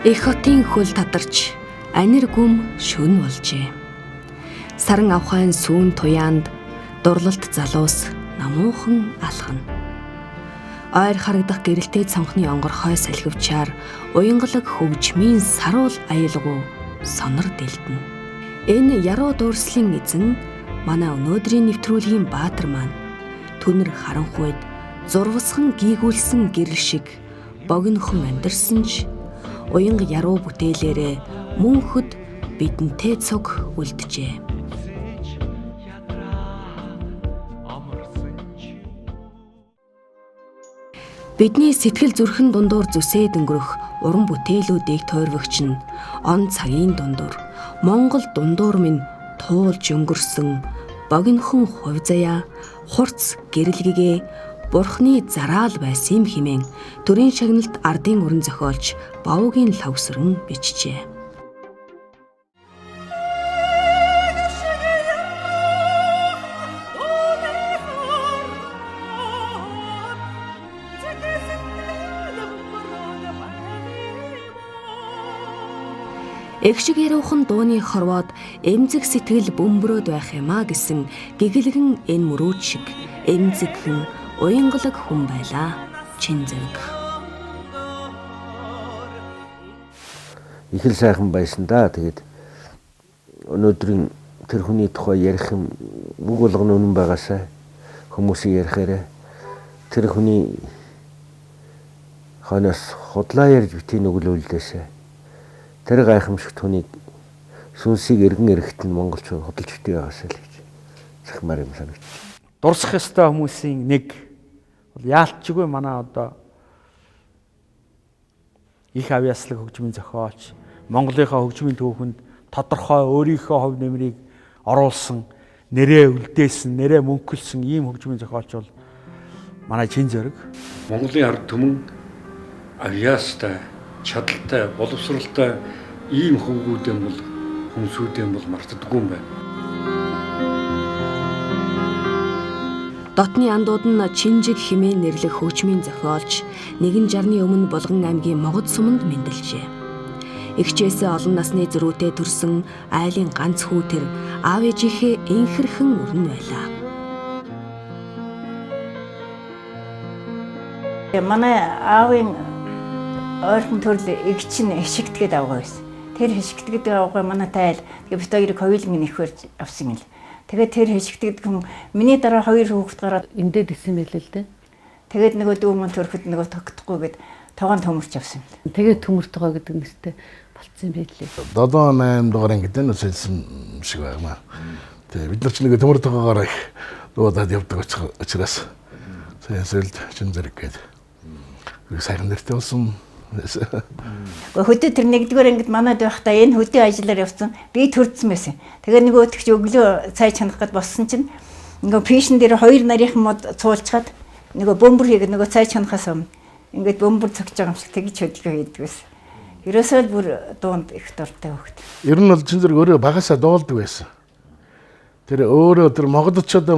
Эх хотын хөл тадарч анир гүм шүн болжээ. Саран авхайн сүүн туяанд дурлалт залуус намуухан алхана. Ойр харагдах гэрэлтэй цонхны онгорхой салхивчаар уянгалаг хөгжмийн саруул аялгуу сонор дэлдэнэ. Энэ яруу дуурслын эзэн манай өнөөдрийн нэвтрүүлгийн баатар маань түнэр харанхуйд зурвасхан гийгүүлсэн гэрэл шиг богинохон амьдарсан ч уянга яруу бүтээлээрээ мөнхөд бидэнтэй цог үлджээ. Бидний сэтгэл зүрхэн дундуур зүсээд өнгөрөх уран бүтээлүүдийг тойрвогч нь он цагийн дундуур Монгол дундуур минь туулж өнгөрсөн богинохон хувь заяа хурц гэрэлгэгээ Бурхны зараал байсан хэмээн төрийн шагналт ардын уран зохиолч Бовгийн лавсран бичжээ. Эгшиг яруухан дууны хорвоод эмзэг сэтгэл бөмбөрөөд байх юмаа гэсэн гэгэлгэн энэ мөрөөд шиг эмзэгхэн уянгалаг хүн байлаа. Чин зэрэг. Их л сайхан байсан да. Тэгээд өнөөдрийн тэр хүний тухай ярих юм үг болгоно үнэн байгаасай. Хүмүүсийн ярихаараа тэр хүний ханаас худлаа ярьж битгий нүглүүлдээсэ. Тэр гайхамшигт хүнийг сүнсийг эргэн эрэхтэн монголчууд худалж битгий байгаасай л гэж захимаар юм санагч. Дурсах ёстой хүмүүсийн нэг бол яалтчгүй манай одоо их авьяаслаг хөгжмийн зохиолч Монголынхаа хөгжмийн түүхэнд тодорхой өөрийнхөө хувь нэмрийг оруулсан, нэрээ үлдээсэн, нэрээ мөнхөлсөн ийм хөгжмийн зохиолч бол манай Чин Зориг. Монголын ард түмэн авьяастай, чадaltaй, боловсралтай ийм хөнгүүдэн бол хүнсүүдэн бол мартдаггүй юм байна. Дотны андууд нь Чинжиг хэмээн нэрлэх хөгжмийн зохиолч 160-ны өмнө Булган аймгийн Могод суманд мэндэлжээ. Эгчээсээ олон насны зөрүүтэй төрсөн айлын ганц хүү тэр аав ээжийнхээ инхэрхэн өрн байлаа. Манай аавын ойрхон төрөл эгч нь хишигтгээд авгаа байсан. Тэр хишигтгээд авгаа манай тайл тэгээ бит хоёрыг хоёуланг нь их барьж авсан юм л. Тэгээд тэр хишигтгээд хүн миний дараа хоёр хүүхэд гараад эндээд исэн байл л дээ. Тэгээд нөгөө дүү мөн төрөхөд нөгөө тогтдохгүйгээд тоогоон төмөрч авсан юм л. Тэгээд төмөр тоогоо гэдэг нэртэй болцсон байлээ. 7-8 дугаар ангид нь үсэлсэн шиг байна. Тэгээд бид нар ч нэг төмөр тоогоогоор их дуудаад явдаг учраас сэлд Чин Зориг гэдэг сайхан нэртэй болсон. Хөдөө тэр нэгдүгээр ангид манад байхдаа энэ хөдөө ажиллаар явсан. Би төрдсөн байсан. Тэгээ нөгөө өтгч өглөө цай чанах гээд боссон чинь нөгөө пишн дээр хоёр нарийнхан мод цуулчаад нөгөө бөмбөр хийгээд нөгөө цай чанахаас өмнө ингээд бөмбөр цогч байгаа юм шиг тэгж хөдөлгөөн хийдэг байсан. Ерөөсөө л бүр дуунд их дуртай хөхт. Ер нь бол Чин Зориг өөрөө багасаа дуулдаг байсан. Тэр өөрөө тэр Монголчууд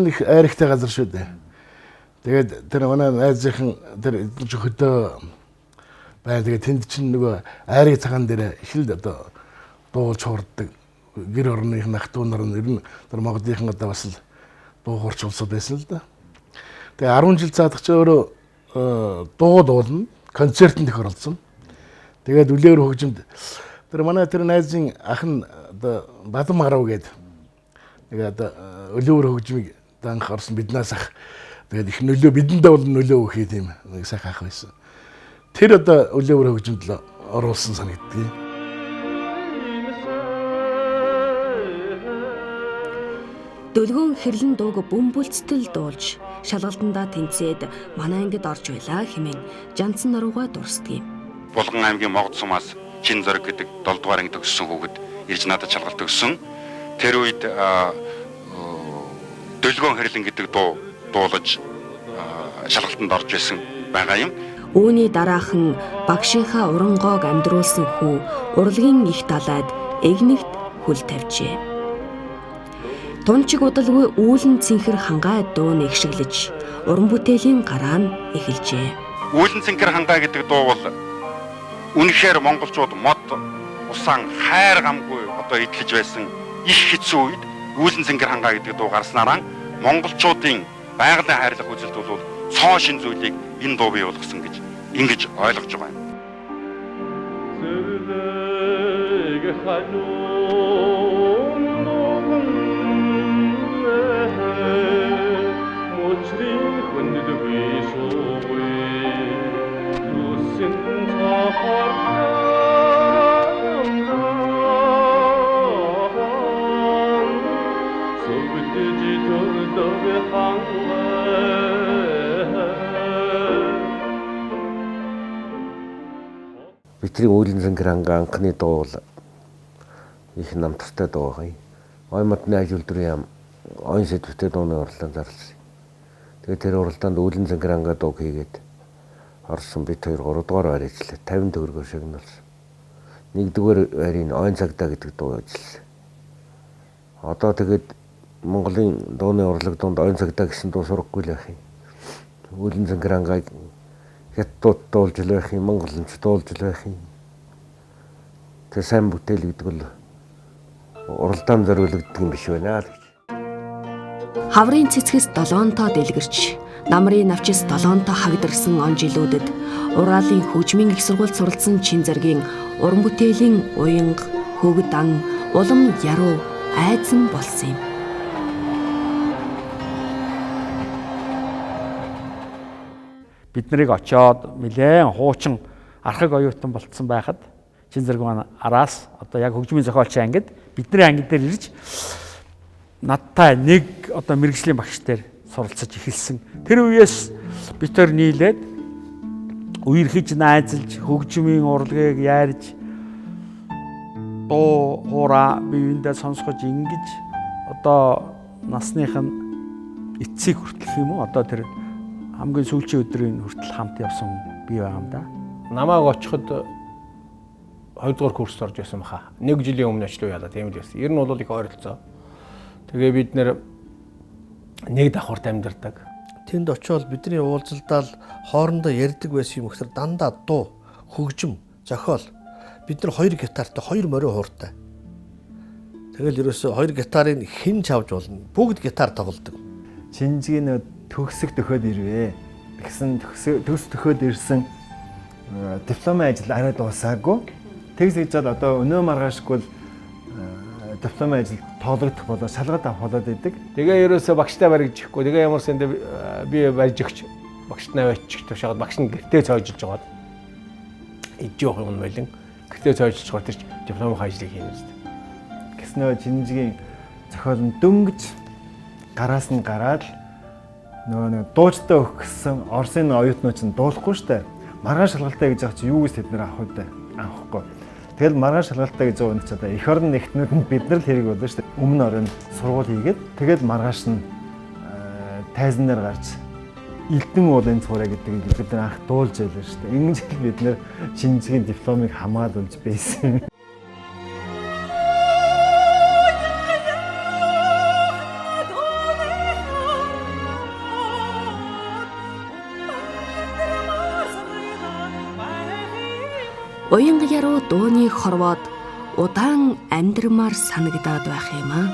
их айрхтай газар шүү дээ. Тэгээд тэр манай найзынхан тэр хөдөө бай тэгээд тэнд чинь нөгөө айрын цагаан дээр их л одоо дуулж хуурдаг гэр орных нах дуу нар нь ер нь тэр Монголынхан одоо бас л дуу хуурч улсууд байсан л да. Тэгээ 10 жил цаадах чи өөрөө дуу дуулна, концертэнд их оролцсон. Тэгээд үлээр хөгжимд тэр манай тэр найзын ах нь одоо Бадам Гарав гээд тэгээ одоо үлээр хөгжмийг данх орсон биднээс ах тэгээд их нөлөө бидэндээ бол нөлөө өгөх юм нэг сайхан ах байсан. Тэр одоо үлээр хөгжимд л оруулсан санагддаг. Дөлгөөн хэрлэн дууг бөмбөлцтөл дуулж шалгалтандаа тэнцээд манай ангид орж байлаа хэмээн Жанцсан наруугаа дурсдаг юм. Булган аймгийн Могод сумаас Чин Зориг гэдэг 7 дугаар ангид төгссөн хүүхэд ирж надад шалгалт өгсөн. Тэр үед Дөлгөөн хэрлэн гэдэг дуу дуулаж шалгалтанд орж байсан байгаа юм. Үүний дараахан багшийнхаа урангоог амьдруулсан хүү урлагийн их далайд эгнэгт хөл тавьжээ. Тунчиг удалгүй үүлэн цэнхэр хангаа дуу нэгшиглэж уран бүтээлийн гараа нь эхэлжээ. Үүлэн цэнхэр хангаа гэдэг дуу бол үнэхээр монголчууд мод усан хайр гамгүй одоо идэлж байсан их хэцүү үед Үүлэн Цэнгэр хангаа гэдэг дуу гарснараа монголчуудын байгалийн хайрлах үзэлт бол цоо шин зүйлийг энэ дуу бий болгосон гэж ингэж ойлгож байгаа юм. Бидний Үүлэн Цэнгэр хангаа анхны дуу бол их намтартай дуу гоё. Ой модны ажил дүрийн ойн сэдвтэй дууны уралдаан зарласан. Тэгээд тэр уралдаанд Үүлэн Цэнгэр хангаа дуу хийгээд орсон бид 2 3 дугаар байр ажиллаа. 50 төгрөгөөр шагнуулсан. 1-р байрын ойн цагдаа гэдэг дуу ажилласан. Одоо тэгээд Монголын дууны урлаг донд ойн цагдаа гэсэн дуу сурахгүй л байх юм. Үүлэн Цэнгэр хангааг хятадууд дуулж л байх юм, монголчууд дуулж л байх юм. Тэр сайн бүтээл гэдэг бол уралдаан зориулагддаг юм биш байна л гэж. Хаврын цэцгэс 7 тоо дэлгэрч, намрын навчис 7 тоо хагдирсан он жилүүдэд Уралын хөгжмийн их сургуульд суралцсан Чинзэргийн уран бүтээлийн уянга, хөгд ан, улам яруу айдсан болсон юм. Бид нарыг очоод нэлээд хуучин архаг оюутан болцсон байхад Чинзэрэг маань араас одоо яг хөгжмийн зохиолчийн ангид бидний анги дээр ирж надтай нэг одоо мэрэгжлийн багш дээр суралцаж эхэлсэн. Тэр үеэс бид төр нийлээд үерхэж найзалж хөгжмийн урлагийг ярьж дуу хоороо биеиндээ сонсгож ингэж одоо насных нь эцсийг хүртэх юм уу? Одоо тэр хамгийн сүүлийн өдрийн хүртэл хамт явсан би байгаа юм да. Намааг очиход 2 дугаар курст орж байсан баха. 1 жилийн өмнө очлоо яла тийм л байсан. Ер нь бол их ойролцоо. Тэгээ бид нэр нэг давхарт амьдардаг. Тэнд очиод бидний уулзалдаал хоорондоо ярьдаг байсан юм гэхээр дандаа дуу, хөгжим, зохиол бид нар 2 гитартай 2 морин хууртай. Тэгэл ерөөсөө 2 гитарын хэн чавж болно? Бүгд гитар тоглодог. Чинзгийн төгсөг төхөөд ирвэ. Тэгсэн төгс төхөөд ирсэн дипломын ажил арай дуусаагүй. Тэгс хийж чад одоо өнөө маргаашгүй дипломын ажил тоологдох болоо шалгаад авах болоод идэг. Тэгээ ерөөсөө багштай баригдчихгүй. Тэгээ ямар сэнд би барьж өгч багштай аваачих тушаад багш нь гэртээ цоожиж жагаад иж явах юм байлин. Гэртээ цоожиж чад тэр дипломын ажлыг хийнэ шүү дээ. Гэснөө Чинзгийн зохиол нь дөнгөж гараас нь гараад нөгөө нэг дуучтай өгсөн Оросын оюутнууд ч дуулахгүй штэ. Маргааш шалгалтаа гэж байгаа чи юу гэж тэд нэр авах вэ? Авахгүй. Тэгэл маргааш шалгалтаа гэж байгаа нь ч одоо эх орны нэгтнүүд нь бид нар л хэрэг болно штэ. Өмнө орон сургууль хийгээд тэгэл маргааш нь тайзан дээр гарч Элдэн уулын цуурай гэдэг бид нар анх дуулж байлаа штэ. Ингэж бид нар Чинзгийн дипломыг хамгаалуулж байсан. Уянга яруу дууны хорвоод удаан амьдрмаар санагдаад байх юм аа.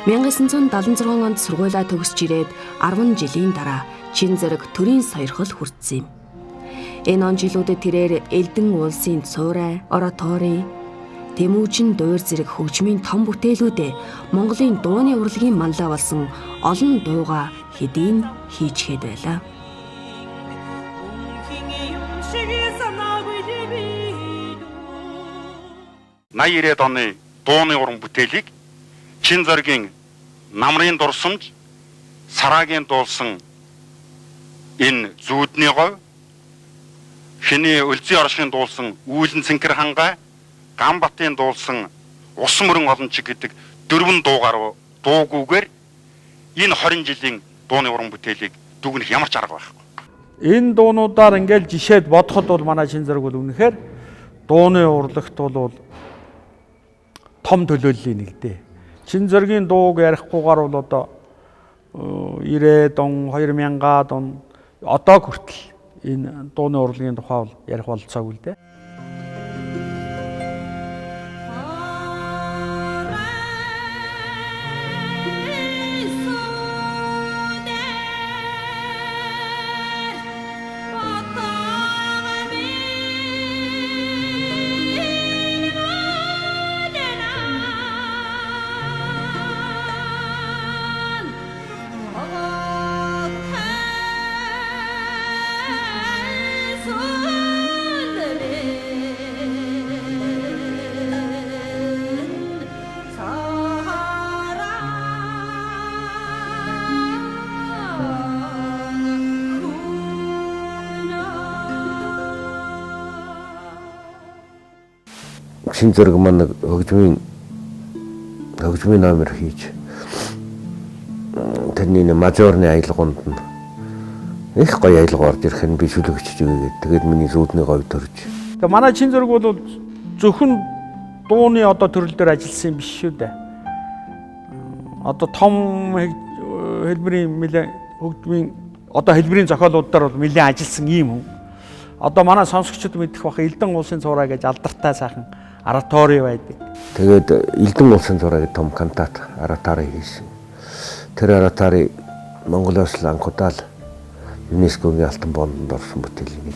1976 онд сургуулаа төгсөж ирээд 10 жилийн дараа Чинзэрэг төрийн сойрхол хүртсэн юм. Энэ он жилүүдэд тэрээр Элдэн уулсын цуурай, оратори, Тэмүүжин дуур зэрэг хөгжмийн том бүтээлүүдээ Монголын дууны урлагийн манлай болсон олон дууга хэдийн хийчихэд байлаа. Наярэд оны дууны уран бүтээлийг Чинзэргийн намрын дурсамж, Сараагийн дуулсан энэ зүүдний говь, Хэний Өлзий оршин дуулсан Үүлэн Цэнгэр хангаа, Гамбатын дуулсан Ус мөрөн олонч гэдэг 4 дуугүйгээр энэ 20 жилийн дууны уран бүтээлийг дүгнэх ямар ч арга байхгүй. Энэ дуунуудаар ингээл жишээд бодоход бол манай Чинзэрэг бол үнэхээр дууны урлагт бол том төлөөллийн нэг дээ. Чинзэргийн дууг ярихгүйгээр бол одоо 90-ад он, 2000-ад он одоо хүртэл энэ дууны урлагийн тухай бол ярих болцоогүй л дээ. Шин зэрэг маань хөгжмийн номер хийж тэрний мажорны аялгаунд нь их гоё аялга орж ирэх нь би шүлэгчж өгөөгээд тэгээд миний зүүдний говь төрж. Тэгээ манай чин зэрэг бол зөвхөн дууны одоо төрөл дээр ажилласан юм биш шүү дээ. Одоо том хэлбэрийн хөгжмийн одоо хэлбэрийн зохиолуудаар бол нэлээд ажилласан ийм хүн. Одоо манай сонсогчид мэдэх баха Элдэн улсын цувраа гэж алдартай сайхан оратори байдаг. Тэгээд Элдэн улсын цувраа гэдэг том кантат оратори хийсэн. Тэр оратори Монголоос л анхудаа л ЮНЕСКОгийн алтан боонд орсон бүтээлийн нэг.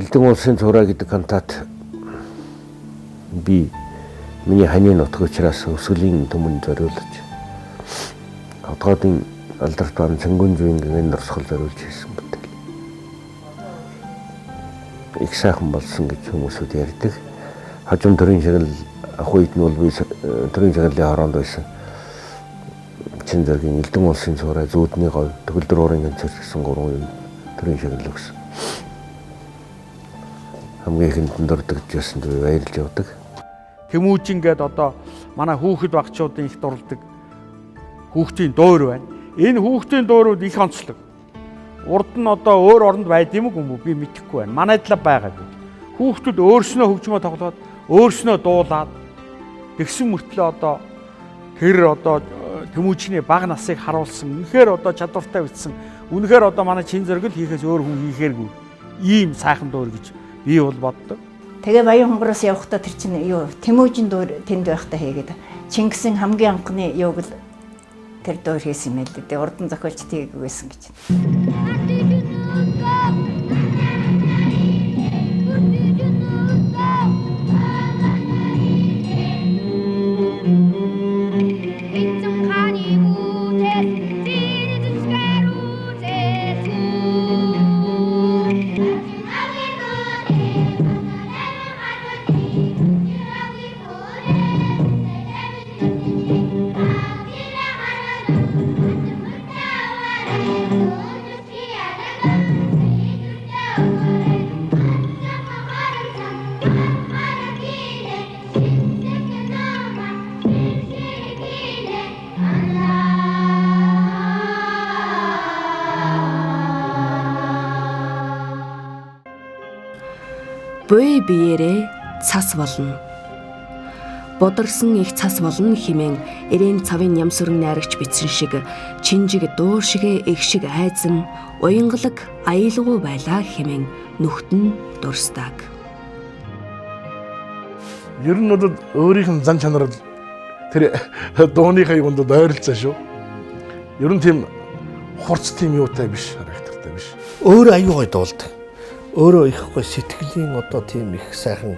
Элдэн улсын цувраа гэдэг кантат би миний ханы нутаг учраас өсгөлийн түмэн зориулж хотгоодын алдарт баан Цэнгүүн зүйнгийн норсгол зориулж хийсэн бүтээл. Их сайхан болсон гэж хүмүүсүүд ярьдаг. Хожим төрийн шагнал ах үед нь бол би төрийн шагналын хороонд байсан. Чин зэргийн Элдэн улсын цувраа зүүдний говь төгөлдөр уурын концерт гэсэн 3 юм төрийн шагнал өгсөн. Хамгийн ихэнд дурддаг гэсэн зүйл баярлж явдаг. Тэмүүжин гээд одоо манай хүүхэд багчуудын их дурладаг хүүхдийн дуур байна. Энэ хүүхдийн дуурууд их онцлог. Урд нь одоо өөр оронд байд юм уу би мэдэхгүй байна. Манайд л байгаагүй. Хүүхдүүд өөрснөө хөгжмөө тоглоод өөрснөө дуулаад тэгсэн мөртлөө одоо тэр одоо тэмүүжний бага насыг харуулсан. Үнэхээр одоо чадвартай бичсэн. Үнэхээр одоо манай чин зэрэг л хийхээс өөр хүн хийхээргүй. Ийм сайхан дуур гэж би бол боддог. Тэгээ Баян хонгороос явахдаа тэр чинь юу Тэмүүжин дуур тэнд байхдаа хийгээд Чингисийн хамгийн анхны юуг л тэр дуур хийсэн юм л дээ. Урдан зохиолч тийг байсан гэж. Буй биеэрээ цас болно. Бодорсон их цас болно хэмээн эрээн цавын нямсүрэн найрагч бичсэн шиг чинжиг дуур шигэ их шиг айзан уянгалаг аяалгүй байлаа хэмээн нүхтэн дурстаг. Ер нь өөрийнх нь зан чанар тэр дууныхаа юунд ойролцоо шүү. Ер нь тийм хурц тийм юутай биш, характертай биш. Өөрөө аюу гой дуулдаг. Өөрөө их гой сэтгэлийн одоо тийм их сайхан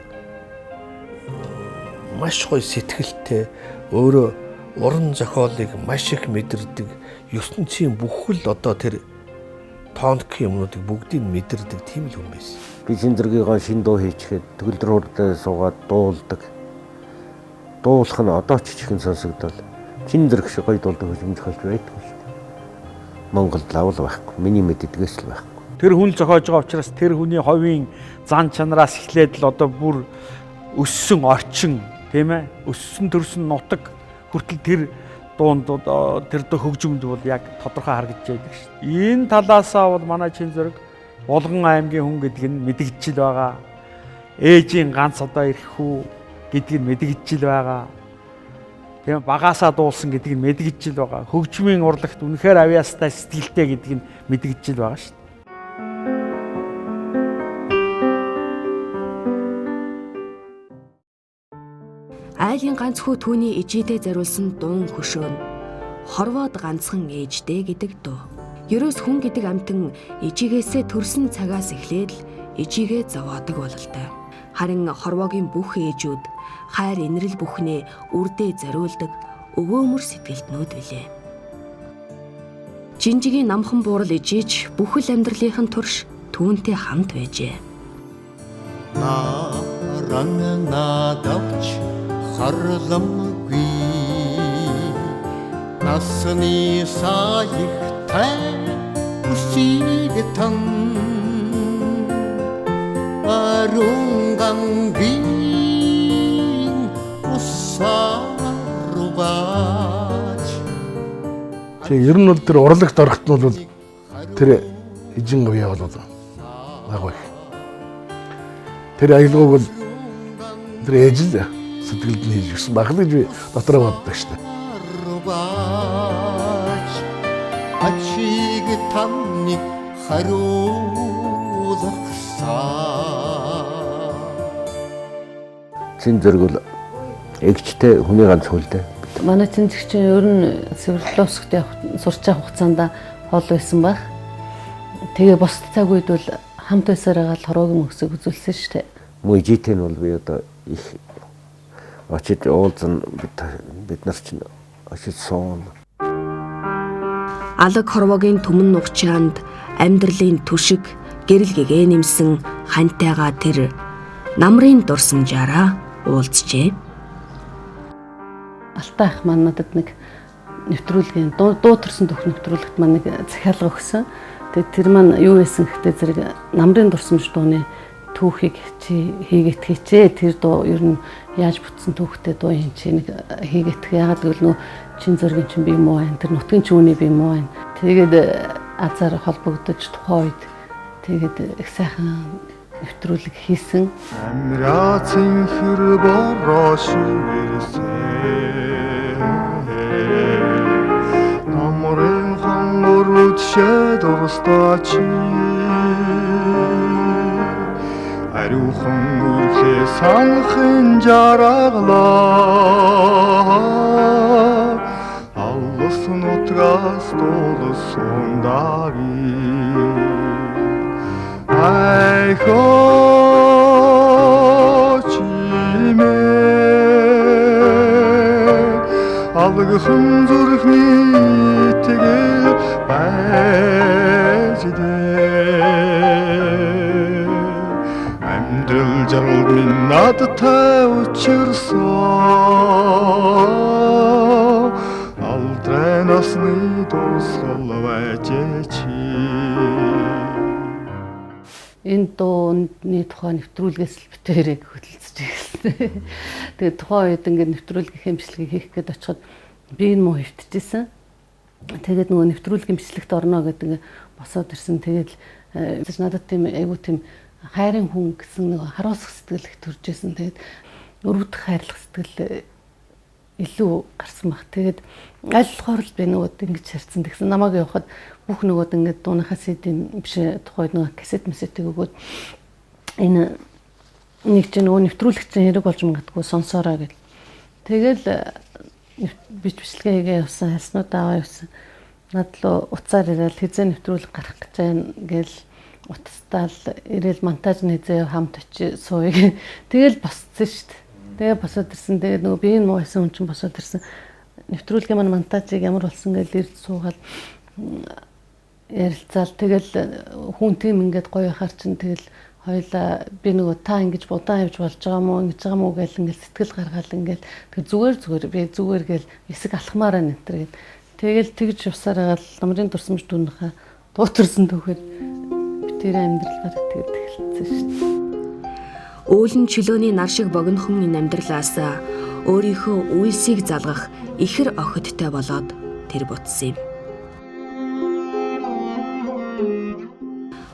маш гой сэтгэлтэй, өөрөө уран зохиолыг маш их мэдэрдэг, ертөнцийн бүхэл одоо тэр тонк юмнуудыг бүгдийг мэдэрдэг тийм л хүн байсан. Би Чинзэргийн шин дуу хийчихэд төгөлдрүүрдээ суугаад дуулдаг. Дуулах нь одоо ч чихэн сонсогдол. Чинзэр шиг гоё дуулдаг хөгжим зохиолч байдаг шүү дээ. Монголд лавл байхгүй. Миний мэддгээс л байхгүй. Тэр хүн зохиож байгаа учраас тэр хүний ховийн зан чанараас эхлээд л одоо бүр өссөн орчин, тийм ээ? Өссөн төрсөн нутаг хүртэл тэр дуунд тэр хөгжимд бол яг тодорхой харагдаж байдаг шүү дээ. Энэ талаасаа бол манай Чинзэрэг Булган аймгийн хүн гэдэг нь мэдгэгдэл байгаа. Ээжийн ганц одоо ирэх хүү гэдгийг мэдгэгдэл байгаа. Тийм багаасаа дуулсан гэдгийг мэдгэгдэл байгаа. Хөгжмийн урлагт үнэхээр авьяастай сэтгэлтэй гэдгийг мэдгэгдэл байгаа шүү дээ. Айлын ганц хүү түүний ижидээ зориулсан дуун хөшөөн хорвоод ганцхан ээжтэй гэдэг дуу. Ерөөс хүн гэдэг амтан ижигээсээ төрсөн цагаас эхлээд л ижигээ зовоодог бололтой. Харин хорвоогийн бүх ээжүүд хайр инрэл бүхнээ үрдээ зориулдаг өвөөмөр сэтгэлтнүүд билээ. Жинжигийн намхан буурал ижиж бүхэл амьдралынхын турш түүнтэй хамт байжээ. Наран надавч харламгүй насны саягтай усигтан барунгангийн усарубач. Ер нь бол тэр урлагт орохт нь бол тэр эжин говьяа бол агуу их. Тэр аялгауг бол тэр ээж л сэтгэлд нь хийж гисэн баг л гэж би дотроо боддог шүү дээ. Ачиг тамны харуулахсаа. Чинзэрэг бол эгчтэй хүний ганц хүлдэ. Манай Чинзэг чинь ер нь Свердловскт сурч байгаа хугацаанд хол байсан баг. Тэгээ бос цаг үед бол хамт байсараа л хороогийн мөксөг үзүүлсэн шүү дээ. Мужитэй нь бол би одоо их очиж уулзсан бид нар чинь очиж суун. Алаг хорвоогийн түмэн нурчаанд амьдралын түшиг гэрэл гэгээ нэмсэн хантайгаа тэр намрын дурсамжаараа уулзжээ. Алтай ах маань надад нэг нэвтрүүлгийн дуу төрсөн төх нэвтрүүлэгт маань нэг захиалга өгсөн. Тэгээд тэр маань юу байсан гэхдээ зэрэг намрын дурсамж дууны түүхийг чи хийгээд хийчээ. Тэр дуу ер нь яаж бүтсэн түүхтэй дуу юм чи нэг хийгээд яагаад гэвэл нөө Чинзэргийн чинь би муу байна. Тэр нутгийн чүүний би муу байна. Тэгээд азар холбогдож тухайн үед тэгээд их сайхан нэвтрүүлэг хийсэн. Амрацын хэр борооширсэн. Намрын хонгорд шэд орстачи. Ариухан үрхээ санахын жаргалаа. Аллас нутгаас дуулсан дари. Айхочимэ алгын зүрхний тэгэл байждэ. Амьдрал жаргал минь надтай учирсан. Алдрай насны дурсгал байжээч. Энэ дууны тухай нэвтрүүлгээс л битээрээ хөдөлсөж ирсэн. Тэгээд тухайн үед ингээд нэвтрүүлгийн хэмжлэгийг хийх гээд очиход би энэ муу хөвтөжсэн. Тэгээд нөгөө нэвтрүүлгийн бичлэгт орно гэдэг босоод ирсэн. Тэгээд надад тийм айгуу тийм хайрын хүн гэсэн нэг харуулсах сэтгэл их төрж исэн. Тэгээд өрөвдөх хайрлах сэтгэл илүү гарсан баг. Тэгээд аль болохоор л би нөгөөд ингэж харцсан. Тэгсэн намайг явахад бүх нөгөөд ингээд дууныхаа CD-ийн биш тухайд нөгөө касет мэсэтийг өгөөд энэ нэг ч нөгөө нэвтрүүлэгч хэрэг болж магадгүй сонсоорой гэл. Тэгэл бичлэгээ хийгээ явсан, хаснууд аваа явсан. надлуу уцаар ирэл хизээ нэвтрүүлэг гарах гэж байна гэл утастаал ирээл монтаж нь хизээ хамт очи сууя. Тэгэл босцсон шүү дээ. Тэгээ босоод ирсэн. Тэгээ нөгөө биеийн муу байсан хүн чинь босоод ирсэн. Нэвтрүүлгийн маань монтажийг ямар болсон гэж ирд суугаад ярилцаал. Тэгэл хүн тийм ингээд гоё хаар чинь тэгэл хоёлаа би нөгөө та ингэж удаан явж болж байгаа мó ингэж байгаа мó гэл ингээд сэтгэл гаргаал ингээд тэг зүгээр би зүгээр гэл эсэг алхмаараа нэтэр гээд тэгэл тэгж явсараа намрын дурсамж дүүнийхээ дуутарсан төгөөд битэрийн амьдралгаар тэгээд эхэлсэн шүү дээ. Өөлн чөлөөний нар шиг богинохон энэ амьдралаас өөрийнхөө үйлсийг залгах ихэр охидтой болоод тэр буцсан юм.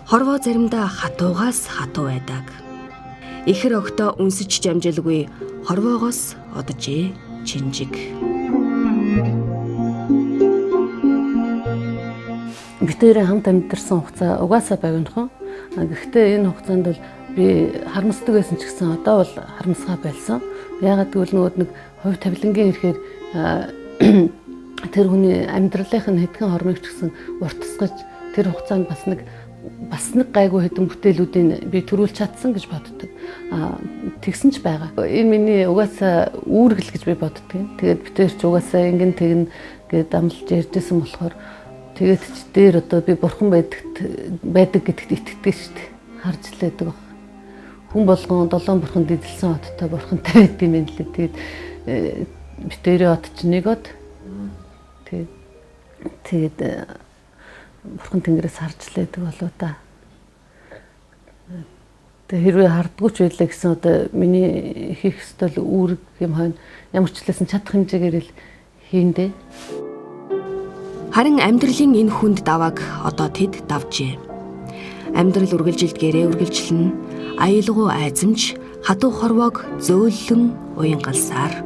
Хорвоо заримдаа хатуугаас хатуу байдаг. Ихэр охидоо үнсэж жамжилгүй хорвоогоос оджээ чинжиг. Битэрийн хамт амьдэрсэн хугацаа угаасаа богинохон. Гэхдээ энэ хугацаанд бол би харамсдаг байсан ч гэсэн одоо бол харамсгаа болсон. Яагаад гэвэл нэг хувь тавилангийн ирэхээр тэр хүний амьдралынх нь хэдхэн хормыг ч гэсэн уртасгаж тэр хугацаанд бас нэг гайгүй хэдэн бүтээлүүдийг би төрүүлж чадсан гэж боддог. Тэгсэн ч байгаа. Энэ миний угаасаа үүргэл гэж би боддог. Тэгээд битэр ч угаасаа ингэн тэгнэ гэдээ амлж ярьжсэн болохоор тэгээд ч дээр одоо би бурхан байдаг гэдэгт итгэдэг шүү дээ. Харж л байдаг баг. Хүн болгон 7 бурханд эзэлсэн хоттой бурхантай байд юм л лээ. Тэгээд битэрийн хот ч нэг од. Тэгээд бурхан тэнгэрээс харж л байдаг болоо та. Тэгээд хэрвээ хардггүй ч байлаа гэсэн одоо миний хийх ёстой үүрэг юм хойно ямар ч хэлсэн чадах хэмжээгээр л хийндэ. Харин амьдралын энэ хүнд давааг одоо тэд давжээ. Амьдрал үргэлжилд гэрээ үргэлжлэн аюулгүй айзамж хатуу хорвоог зөөллөн уянгалсаар.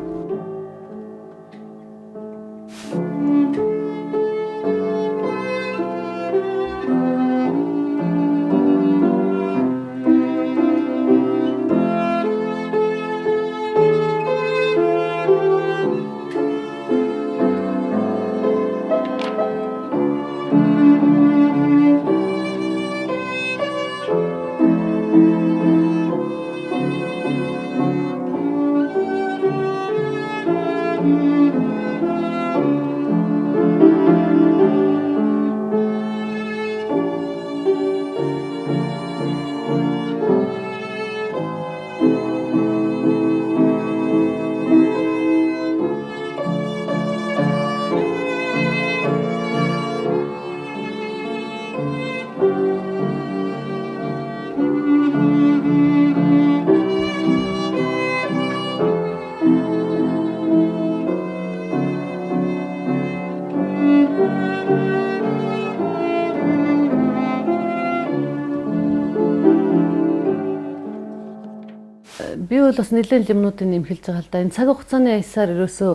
Би бол бас нэлээд юмнуудыг нэмэлж байгаа л да. Энэ цаг хугацааны аясаар ерөөсөө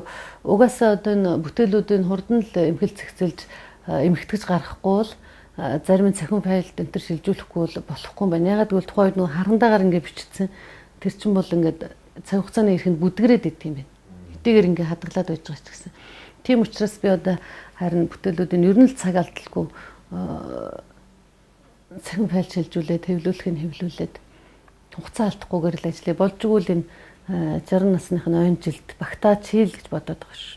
угаасаа одоо энэ бүтээлүүдийн хурдан л эмхэлцэгцэлж эмхтгэж гарахгүй бол зарим нь цахим файлд энэ төр шилжүүлэхгүй бол болохгүй юм байна. Ягаад гэвэл тухайн үед нөгөө харандаагаар ингээд бичсэн. Тэр чинь бол ингээд цаг хугацааны ирэхэд бүдгэрээд идэв юм байна. Хэдийгээр ингээд хадгалаад байж байгаа ч гэсэн. Тийм учраас би одоо харин бүтээлүүдийн ер нь л цаг алдалгүй цахим файл шилжүүлээд хэвлүүлэхийг хэвлүүлээд хугацаа алдахгүйгээр л ажиллая. Болж игэл энэ 60 насных нь ойн жилд багтаач хийл гэж бодоод байгаа шүү.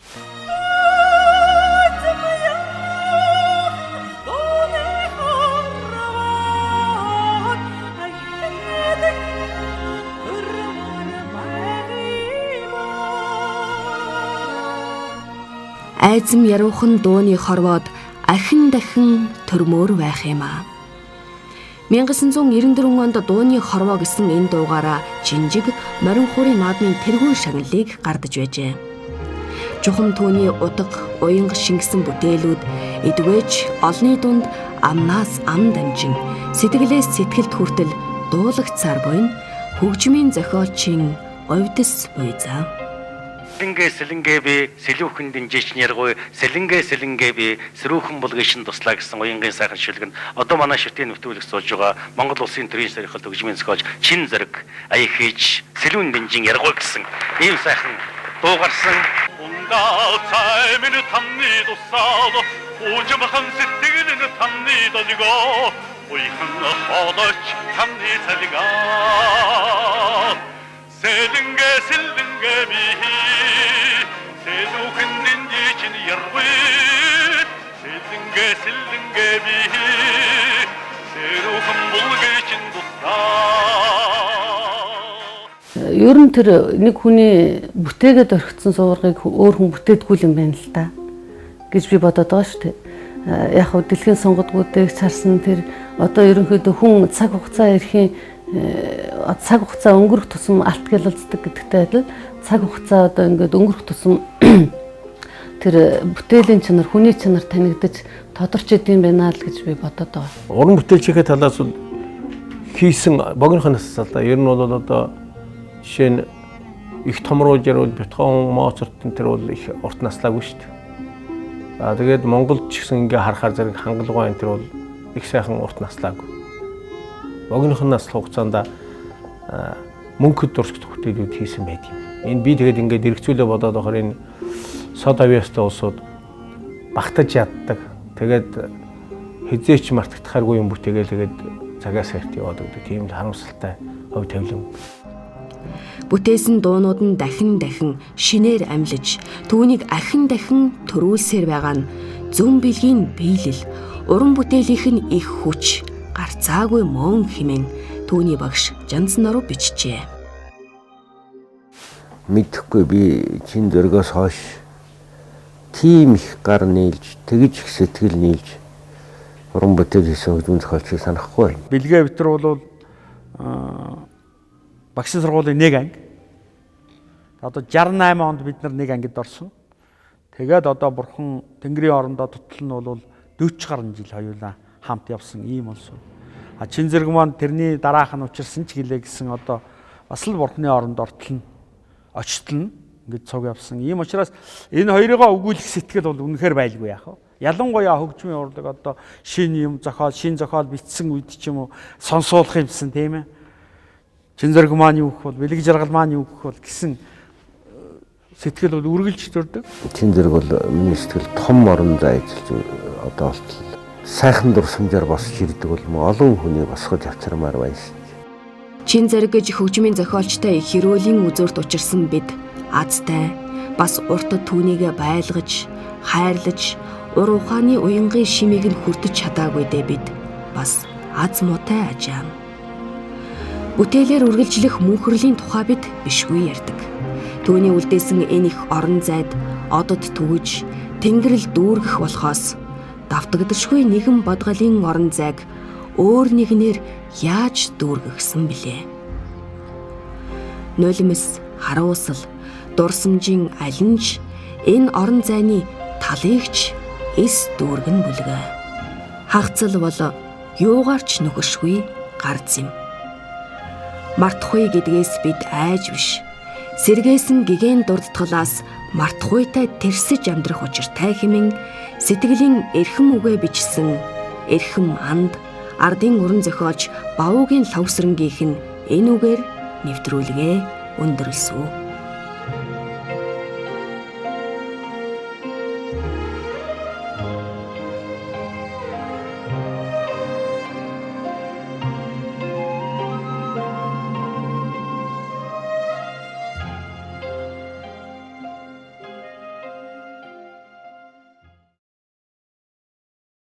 Айзам яруухан дууны хорвоод ахин дахин төрмөр байх юм аа. 1994 онд дууны хорвоо гэсэн энэ дуугаараа Чинжиг морин хуурын наадмын тэргүүн шагналыг гардаж байжээ. Чухам түүний удаг, уянга шингэсэн бүтээлүүд эдгэж олны дунд амнаас ам дамжин сэтгэлээс сэтгэлд хүртэл дуулагцаар буйн хөгжмийн зохиолчийн овдс буйзаа. Сэлэнгэ би сэлүүхэн динжээч нэргүй сэлэнгэ би сэрүүхэн булгашин туслаа гэсэн уянгийн сайхан шүлгэн одоо манай ширтийн нэвтрүүлэг суулж байгаа Монгол улсын төрийн сархилт хөгжмийн зохиолч Чин Зориг аяг хийж сэлүүн динжин яргүй гэсэн ийм сайхан дуу гарсан. Ундаа цай минь тамны тусаад 오점한 сэтгэлэн тамны долго уйхан холоч тамны цалига сэлэнгэ би сэлүүхэн дэндичин яргүй сэлэнгэ би сэлүүхэн булгэчин дутаа. Ер нь тэр нэг хүний бүтээгээд орхицсан суврагыг өөр хүн бүтээдгүй юм байна л да гэж би бодоод байгаа шүү дээ. Яг хөө дэлхийн сонгодгуудыг харсан тэр одоо ерөнхийдөө хүн цаг хугацаа эрхийн цаг хугацаа өнгөрөх тусам алт гэлэлцдэг гэдэгтэй адил цаг хугацаа одоо ингээд өнгөрөх тусам тэр бүтээлийн чанар, хүний чанар танигдаж тодорч идэм байна л гэж би бодоод байгаа. Уран бүтээлчийнхээ талаас хийсэн богинохоноос л ер нь бол одоо жишээ нь их том Рожер, Бетховен, Моцартын тэр бол их урт наслаагүй шүү дээ. За тэгээд Монголд ч гэсэн ингээ харахаар зэрэг хангалуун энэ тэр бол их сайхан урт наслаагүй. Богинохон наслах хугацаанд мөнхөд дурсгах бүтээлүүд хийсэн байт юм. Энэ би тэгээд ингээд эргцүүлээ бодоод байхаар энэ сод авьяастай улсууд багтаж яддаг. Тэгээд хизээч мартагдахааргүй юм бүтээгээл тэгээд цагаас хэрт яваад өгдөг. Тийм л харамсалтай хөв тавилан. Бүтээсэн дуунууд нь дахин шинээр амьлаж түүнийг ахин дахин төрүүлсээр байгаа нь зөв бэлгийн биелэл, уран бүтээлийнх нь их хүч, гарцаагүй мөн хэмээн түүний багш Жанцнаруу бичжээ. Мэдхгүй би чин зөргөөс хойш тийм их гар нийлж, тэгж их сэтгэл нийлж уран бүтээл хийсэн хөгжмийн зохиолчийг санахгүй байна. Бэлгээ битэр бол багшийн сургуулийн нэг анги. Одоо 68 онд бид нар нэг ангид орсон. Тэгээд одоо бурхан Тэнгэрийн орондоо тутлал нь бол 40 гаруй жил хоёулаа хамт явсан ийм болсон. Чин зэрэг маань тэрний дараах нь учирсан ч гэлээ гэсэн одоо бас л бурханы оронд ортол нь очтол нь ингэж цуг явсан. Ийм учраас энэ хоёрыгоо өгүүлэх сэтгэл бол үнэхээр байлгүй яах вэ? Ялангуяа хөгжмийн урлаг одоо шинэ юм зохиол, шинэ зохиол бичсэн үед ч юм уу сонсуулах юмсан тийм ээ. Чин зэрэг маань юу гэх бол бэлэг жаргал маань юу гэх бол гэсэн сэтгэл бол үргэлж төрдөг. Чин зэрэг бол миний сэтгэл том орон зай ажиллаж одоо болтол сайхан дурсамжаар босч ирдэг бол олон хүний босгож авчирмаар байна шүү. Чин зэрэг гэж хөгжмийн зохиолчтой их хэрүүлийн үзүүрт учирсан бид азтай бас уртд түүнийгээ байлгаж, хайрлаж, ур ухааны уянгын шимийг нь хүртэж чадаагүй дээ бид бас аз муутай ажаам. Бүтээлээр үргэлжлэх мөнхөрлийн тухай бид бишгүй ярьдаг. Түүний үлдээсэн энэ их орон зайд одод түгэж, тэнгэрэл дүүргэх болохоос давтагдшгүй нэгэн бодгалын орон зайг өөр нэгнээр яаж дүүргэгсэн билээ. Нулимс, харуусал, дурсамжийн алинж энэ орон зайны талыгч эс дүүргэн бүлгээ. Хагцал бол юугаарч нөхөршгүй гарц юм. Мартахгүй гэдгээс бид айж биш. Сэргээсэн гэгэн дурдтгалаас мартахуйтай тэрсэж амьдрах учиртай хэмээн сэтгэлийн эрхэм үгээ бичсэн эрхэм анд ардын уран зохиолч Бавуугийн лавсрангийнх нь энэ үгээр нэвтрүүлгээ өндөрлсөв.